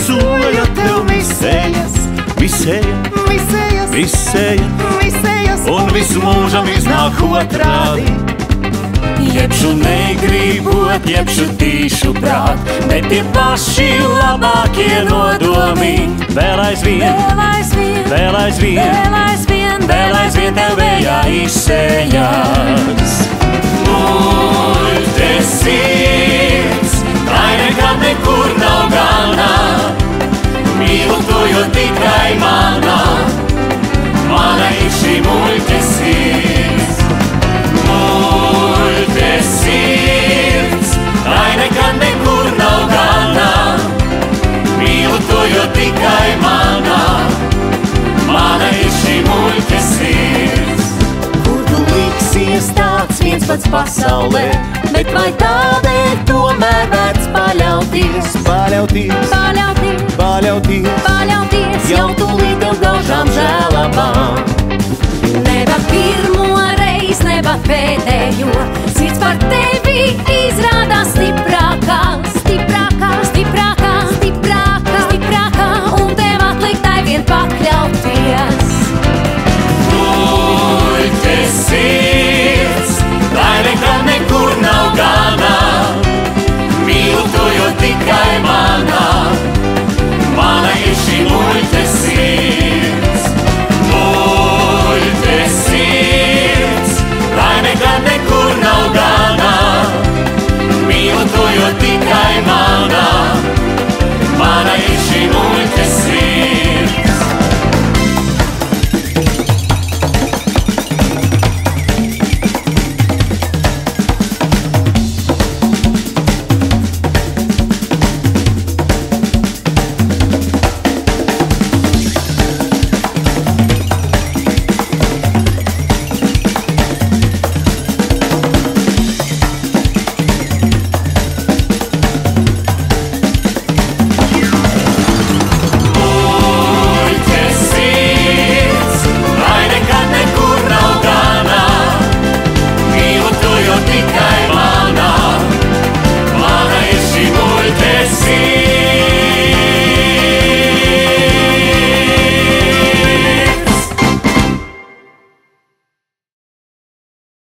soļu tev misējas, misējas, un visu mūžam iznāk otrādi. Jebšu negribot, jebšu tīšu prāt, bet tie paši labākie nodomi. Vēl aizvien tev vējā izsējās. Muļķe sirds, tai nekad nekur nav gana, mīlu to, jo tikai mana ir šī muļķe sirds. Muļķe sirds, tai nekad nekur nav gana, mīlu to, jo tikai mana ir šī muļķe sirds. Kur tu liksies tāds viens pats pasaulē, bet vai tādēļ tomēr vērts paļauties, jau tūlīt tev gaužām žēlabām. Neba pirmo reiz, neba pēdējo, sirds par tevi izrādās.